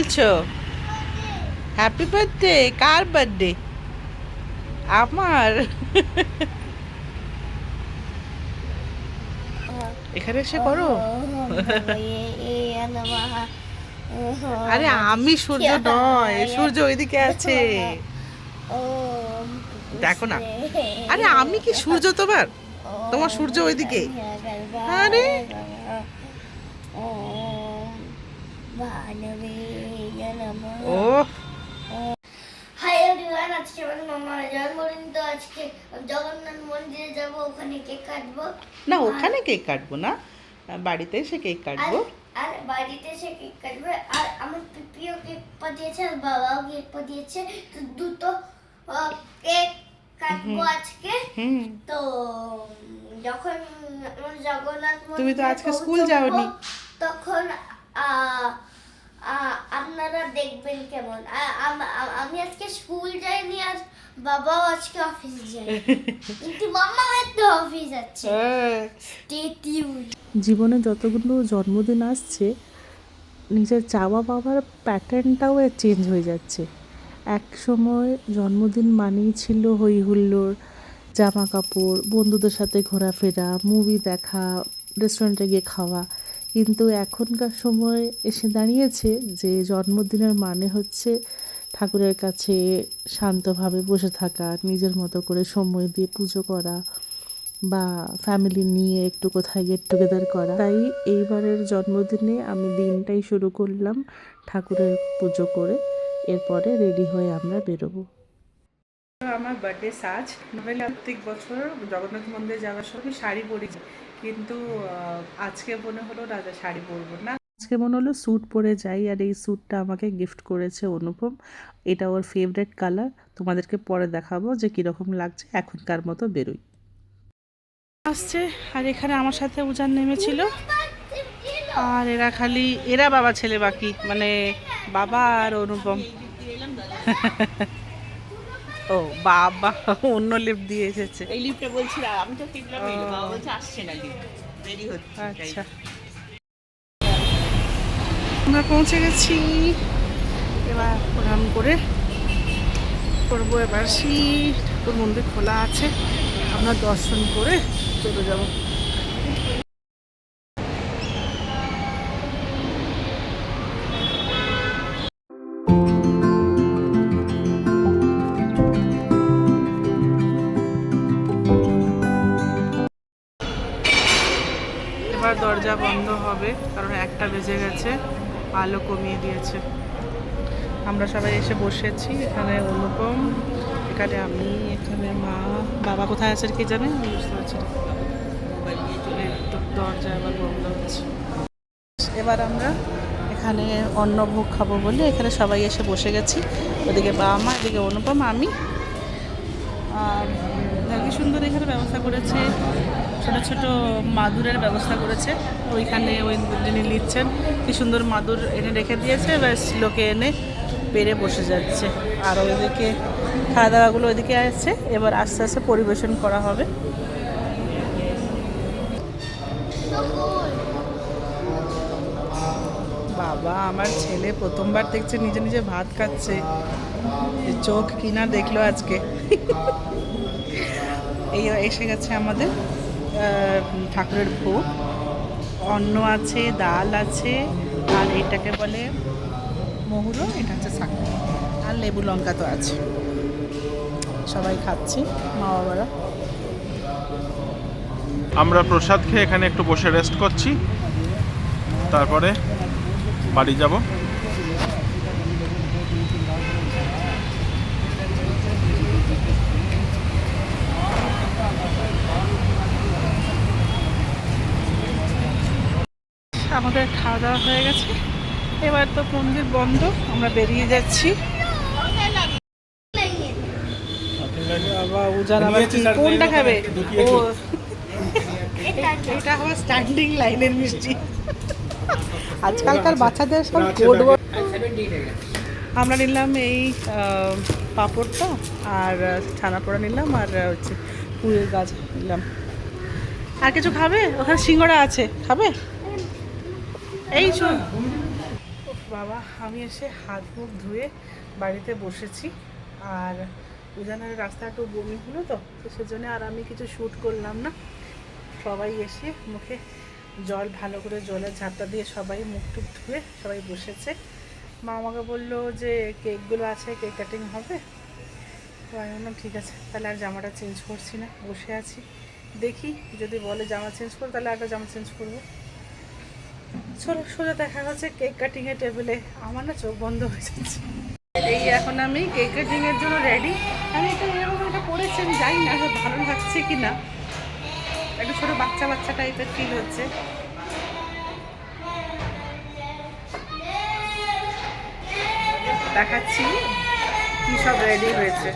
বলছো? Happy birthday? কার birthday? আমার। এখানে এসে করো। আরে আমি সূর্য নয়, সূর্য ওইদিকে আছে, দেখো না। আরে আমি কি সূর্য তোমার? তোমার সূর্য ওইদিকে। আরে ও হাই এভরিওয়ান, আজকে আমাদের মামার জন্মদিন। তো আজকে জগন্নাথ মন্দিরে যাব, ওখানে কেক কাটবো। না, ওখানে কেক কাটবো না, বাড়িতে এসে কেক কাটবো। আর বাড়িতে এসে কেক কাটবে। আর আমার পিপিও কেক পাঠিয়েছে আর বাবাও কেক পাঠিয়েছে, তো দুটো কেক কাটবো আজকে। তো যখন আমার জগন্নাথ তুমি তো মন্দিরে আজকে স্কুল যাওনি, তখন আপনারা দেখবেন কেমন। আমি আজকে স্কুল যাইনি, আর বাবাও আজকে অফিস যায়, কিন্তু মামা তো অফিস আছে। Stay tuned. জীবনে যতগুলো জন্মদিন আসছে, নিজের চাওয়া পাওয়ার প্যাটার্নটাও চেঞ্জ হয়ে যাচ্ছে। এক সময় জন্মদিন মানেই ছিল হই হুল্লোড়, জামা কাপড়, বন্ধুদের সাথে ঘোরাফেরা, মুভি দেখা, রেস্টুরেন্টে গিয়ে খাওয়া। কিন্তু এখনকার সময় এসে দাঁড়িয়েছে যে জন্মদিনের মানে হচ্ছে ঠাকুরের কাছে শান্তভাবে বসে থাকা, নিজের মতো করে সময় দিয়ে পুজো করা, বা ফ্যামিলি নিয়ে একটু কোথায় গেট টুগেদার করা। তাই এইবারের জন্মদিনে আমি দিনটাই শুরু করলাম ঠাকুরের পুজো করে, এরপরে রেডি হয়ে আমরা বেরোবো। আমার বার্থডে সাজ নভেলে প্রত্যেক বছর জগন্নাথ মন্দিরে যাওয়ার সময় শাড়ি পরি, কিন্তু আজকে মনে হলো না যে শাড়ি পরবো না, আজকে মনে হলো স্যুট পরে যাই। আর এই স্যুটটা আমাকে গিফট করেছে অনুপম, এটা ওর ফেভারিট কালার। তোমাদেরকে পরে দেখাবো যে কীরকম লাগছে। এখনকার মতো বেরোই। আসছে, আর এখানে আমার সাথে উজান নেমেছিল, আর এরা বাবা ছেলে বাকি, মানে বাবা আর অনুপম। ও বাবা অন্য লিফট দিয়ে এসেছে। এই লিফটে বলছিলাম, আমি তো টিপলাম, বাবা বলছে আসছে না, লিফট দেরি হচ্ছে। আচ্ছা, আমরা পৌঁছে গেছি। এবার প্রণাম করে করবো। এবার ঠাকুর মন্দির খোলা আছে, আমরা দর্শন করে চলে যাব। এবার দরজা বন্ধ হবে, কারণ 1টা বেজে গেছে, আলো কমিয়ে দিয়েছে। আমরা সবাই এসে বসেছি, এখানে অনুপম, এখানে আমি, এখানে মা। বাবা কোথায় আছে কি জানে, আমি বুঝতে পারছি না। দরজা এবার বন্ধ হচ্ছে। এবার আমরা এখানে অন্নভোগ খাবো বলে এখানে সবাই এসে বসে গেছি। ওদিকে বাবা মা, এদিকে অনুপম, আমি। আর কি সুন্দর এখানে ব্যবস্থা করেছে, ছোট ছোট মাদুরের ব্যবস্থা করেছে। ওইখানে ওই যিনি নিচ্ছেন কি সুন্দর মাদুর এনে রেখে দিয়েছে, ব্যাস লোকে এনে পেরে বসে যাচ্ছে। আর ওইদিকে খাওয়া দাওয়াগুলো ওইদিকে আসছে, এবার আস্তে আস্তে পরিবেশন করা হবে। বাবা, আমার ছেলে প্রথমবার দেখছে নিজে নিজে ভাত খাচ্ছে, চোখ কিনা দেখলো আজকে। এই এসে গেছে আমাদের ঠাকুরের ভোগ। অন্ন আছে, ডাল আছে, আর এটাকে বলে মহুরো, এটা হচ্ছে শাঁখা, আর লেবু লঙ্কা তো আছে। সবাই খাচ্ছি, মা বাবারা। আমরা প্রসাদ খেয়ে এখানে একটু বসে রেস্ট করছি, তারপরে বাড়ি যাব। আমাদের খাওয়া দাওয়া হয়ে গেছে, এবার তো মন্দির বন্ধ, আমরা বেরিয়ে যাচ্ছি। বাবা উজান আবার কি কোনটা খাবে? ও এটা আমার স্ট্যান্ডিং লাইনের মিষ্টি। আজকালকার বাচ্চাদের সব কোড ওয়ার্ড। আমরা নিলাম এই পাঁপড়টা, আর ছানা পোড়া নিলাম, আর হচ্ছে পুরের গাছ নিলাম। আর কিছু খাবে? ওখানে সিঙ্গাড়া আছে, খাবে? এই শোন, বাবা আমি এসে হাত মুখ ধুয়ে বাড়িতে বসেছি। আর উজানের রাস্তা একটু বমি হলো তো সেজন্য আর আমি কিছু শ্যুট করলাম না। সবাই এসে মুখে জল ভালো করে জলের ঝাপটা দিয়ে সবাই মুখ টুক ধুয়ে সবাই বসেছে। মা আমাকে বললো যে কেকগুলো আছে, কেক কাটিং হবে। তো আমি বললাম ঠিক আছে, তাহলে আর জামাটা চেঞ্জ করছি না, বসে আছি। দেখি যদি বলে জামা চেঞ্জ করো তাহলে একটা জামা চেঞ্জ করবো। চলো সোজা দেখা হচ্ছে কেক কাটিংয়ের টেবিলে। আমার না চোখ বন্ধ হয়ে যাচ্ছে। এই এখন আমি কেক কাটিংয়ের জন্য রেডি। আমি এটা এরকম এটা করেছি, আমি জানি না ভালো লাগছে কি না, একটু ছোটো বাচ্চা বাচ্চা টাইপের ফিল হচ্ছে। দেখাচ্ছি কি সব রেডি হয়েছে।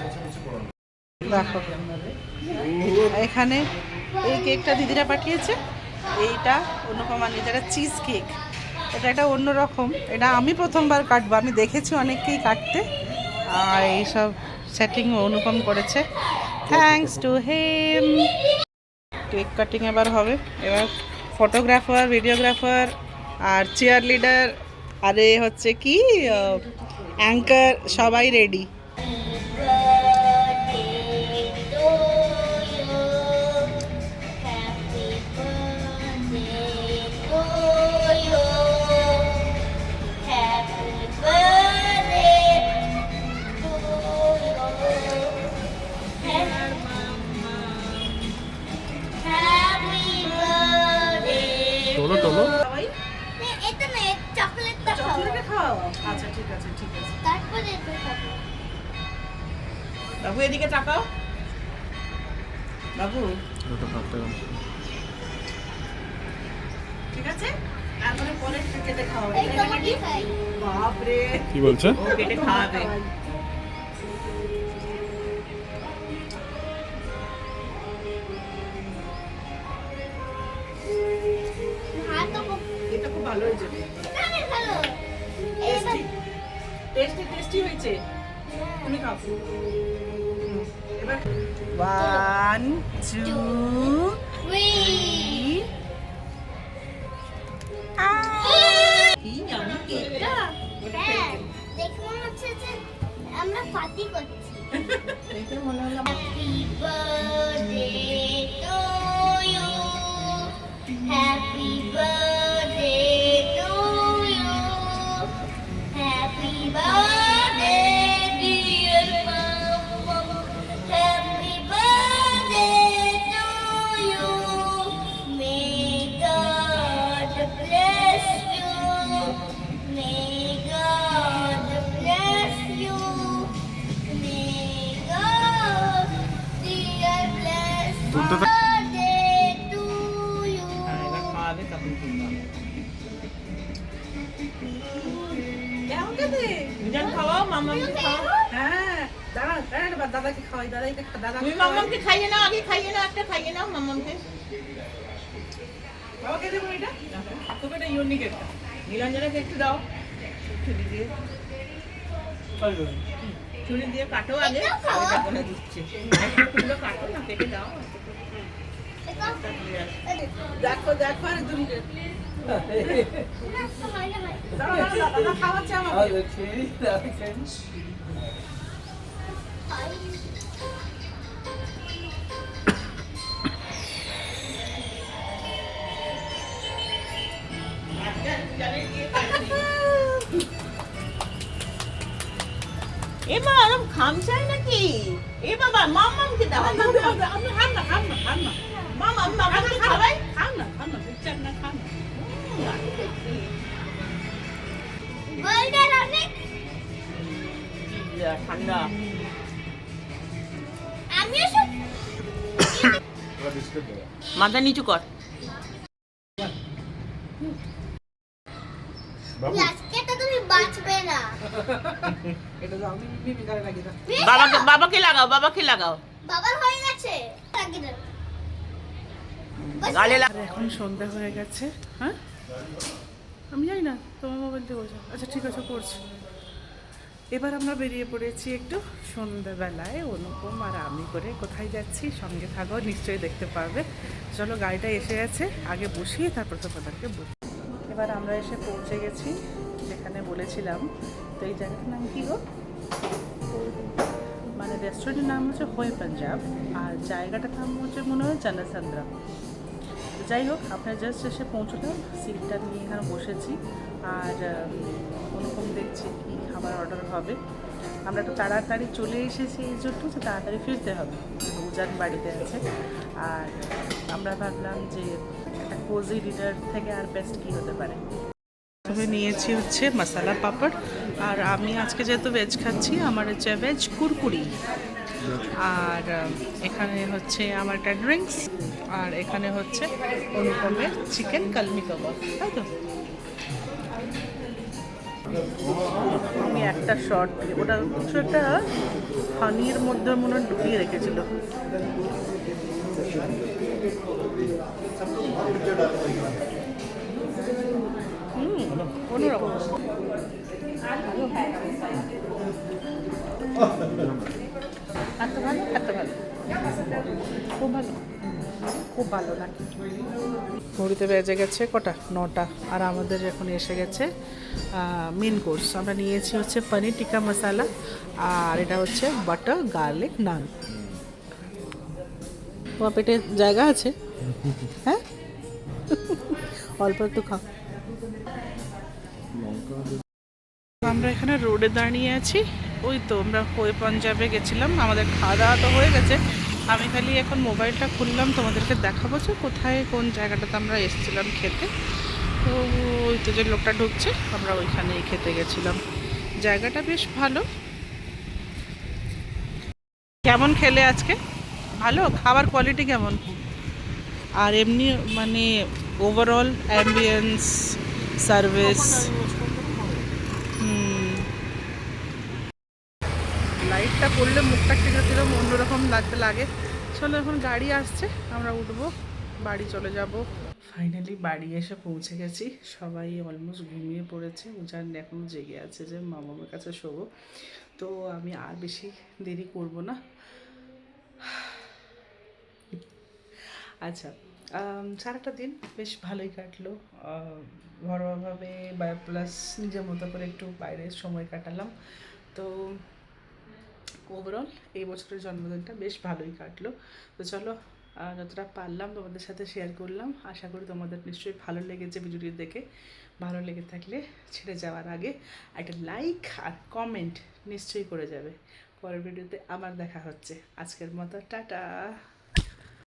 দেখো এখানে এই কেকটা দিদিরা পাঠিয়েছে, এইটা অনুপমা নিজেরা চিজ কেক। এটা একটা অন্যরকম, এটা আমি প্রথমবার কাটবো, আমি দেখেছি অনেককেই কাটতে। আর এইসব সেটিং অনুপম করেছে, thanks to him. Cake cutting এবার হবে, এবার ফটোগ্রাফার, ভিডিওগ্রাফার আর চেয়ার লিডার আর এ হচ্ছে কি অ্যাঙ্কার সবাই রেডি। তোলো তোলো। এটা না চকলেটটা চকলেটটা খাও? আচ্ছা ঠিক আছে ঠিক আছে। তারপরে এটা খাবো। বাবু এদিকে তাকাও। বাবু ঠিক আছে, তারপরে পরে কেটে খাও। এই তোমাকে খাই। বাপরে কি বলছে? ও কেটে খাওয়াবে। হ্যাঁ তো এটা খুব ভালো হয়েছে, আমি ভালো। টেস্টি টেস্টি টেস্টি হয়েছে। তুমি খাও। এবার 1 2 Wee! কি আমি কেকটা হ্যাঁ, দেখে মনে হচ্ছে যে আমরা পার্টি করছি। দেখে মনে হলো Happy birthday to you. Happy birthday to you. Happy birthday, dear mama. Happy birthday to you. May God bless you. May God bless you. May God, dear, bless তুলতে থাক। birthday to you. এবার খাওয়াবে তখন তুলবা। কেমন খেতে? দুজন খাওয়াও, মামাকে খাওয়াও। হ্যাঁ দাঁড়া দাঁড়া, দাদাকে খাওয়াই, দাদাকে দাদা তুমি মামাকে খাইয়ে নাও, আগে খাইয়ে নাও, একটা খাইয়ে নাও মামাকে। বাবাকে দেবো এটা, তোকে এটা ইউনিক একটা। নীলাঞ্জনাকে একটু দাও, ছুরি দিয়ে। ছুরি দিয়ে কাটো আগে, আগে বলে দিচ্ছে। একটুগুলো কাটো না, কেটে দাও। দেখো দেখো আর দুটো হয় না, হয়। দাঁড়া দাঁড়া, দাদা খাওয়াচ্ছে আমাকে। এ মা আরম খামচাই নাকি? এ বাবা মামামকে দাও। আপনি খান না খান না খান না মামাকে খাওয়াই। খান না দেখছেন না, খান না। বলদের অনেক ঠান্ডা। আমিও সব মাথা নিচু কর। আজকে তো তুমি বাঁচবে না। এটা তো আমি মিমি গায়ে লাগিয়ে দাও। বাবাকে লাগাও, বাবাকে লাগাও। বাবার হয়ে গেছে লাগিয়ে দাও। গালে আর এখন সন্ধ্যা হয়ে গেছে। হ্যাঁ আমি জানি না, তোমার মোবাইল দিয়ে বলছো। আচ্ছা ঠিক আছে করছি। এবার আমরা বেরিয়ে পড়েছি একটু সন্ধ্যাবেলায় অনুপম আর আমি করে। কোথায় যাচ্ছি সঙ্গে থাকো, নিশ্চয়ই দেখতে পারবে। চলো গাড়িটা এসে গেছে, আগে বসিয়ে তারপর তোমাদেরকে বলি। এবার আমরা এসে পৌঁছে গেছি যেখানে বলেছিলাম। তো এই জায়গাটার নাম কি গো? মানে রেস্টুরেন্টের নাম হচ্ছে হোয়ে পাঞ্জাব, আর জায়গাটার নাম হচ্ছে মনে হয় জানাসান্দ্রা। যাই হোক, আমরা জাস্ট এসে পৌঁছলাম, সিটটা নিয়ে এখানে বসেছি। আর অনুপম দেখছি কী খাবার অর্ডার হবে। আমরা একটু তাড়াতাড়ি চলে এসেছি এই জন্য যে তাড়াতাড়ি ফিরতে হবে, উজান বাড়িতে আছে। আর আমরা ভাবলাম যে একটা কোজি ডিনার থেকে আর বেস্ট কী হতে পারে। তবে নিয়েছি হচ্ছে মশলা পাপড়, আর আমি আজকে যেহেতু ভেজ খাচ্ছি আমার হচ্ছে ভেজ কুরকুরি। আর এখানে হচ্ছে আমার একটা ড্রিঙ্কস, আর এখানে হচ্ছে অনুপমের চিকেন কালমি কাবাব, তাই তো? আমি একটা শর্ট, ওটা কিছু একটা হানির মধ্যে মনে হয় ডুবিয়ে রেখেছিল। অন্যরকম। এত ভালো, এত ভালো, খুব ভালো, খুব ভালো লাগে। ঘড়িতে বেজে গেছে কটা? 9টা। আর আমাদের এখন এসে গেছে মেন কোর্স। আমরা নিয়েছি হচ্ছে পনির টিক্কা মশালা, আর এটা হচ্ছে বাটার গার্লিক নান। তোমার পেটে জায়গা আছে? হ্যাঁ, অল্প একটু খাও। আমরা এখানে রোডে দাঁড়িয়ে আছি। ওই তো আমরা হোয়ে পাঞ্জাবে গেছিলাম, আমাদের খাওয়া দাওয়া তো হয়ে গেছে। আমি খালি এখন মোবাইলটা খুললাম তোমাদেরকে দেখাবো যে কোথায় কোন জায়গাটাতে আমরা এসেছিলাম খেতে। তো ওই তো যে লোকটা ঢুকছে, আমরা ওইখানেই খেতে গেছিলাম। জায়গাটা বেশ ভালো। কেমন খেলে আজকে? ভালো খাবার কোয়ালিটি কেমন? আর এমনি মানে ওভারঅল অ্যাম্বিয়েন্স, সার্ভিস? লাইটটা পড়লে মুখটা কিরকম অন্যরকম লাগতে লাগে। চলো এখন গাড়ি আসছে, আমরা উঠবো, বাড়ি চলে যাব। ফাইনালি বাড়ি এসে পৌঁছে গেছি। সবাই অলমোস্ট ঘুমিয়ে পড়েছে, উজান এখনও জেগে আছে যে মামার কাছে শোবো। তো আমি আর বেশি দেরি করব না। আচ্ছা, সারাটা দিন বেশ ভালোই কাটলো। ঘরোয়াভাবে বা প্লাস নিজের মতো করে একটু বাইরে সময় কাটালাম। তো ওভারঅল এই বছরের জন্মদিনটা বেশ ভালোই কাটলো। তো চলো, যতটা পারলাম তোমাদের সাথে শেয়ার করলাম। আশা করি তোমাদের নিশ্চয়ই ভালো লেগেছে ভিডিওটি দেখে। ভালো লেগে থাকলে ছেড়ে যাওয়ার আগে একটা লাইক আর কমেন্ট নিশ্চয়ই করে যাবে। পরের ভিডিওতে আবার দেখা হচ্ছে। আজকের মতো টাটা।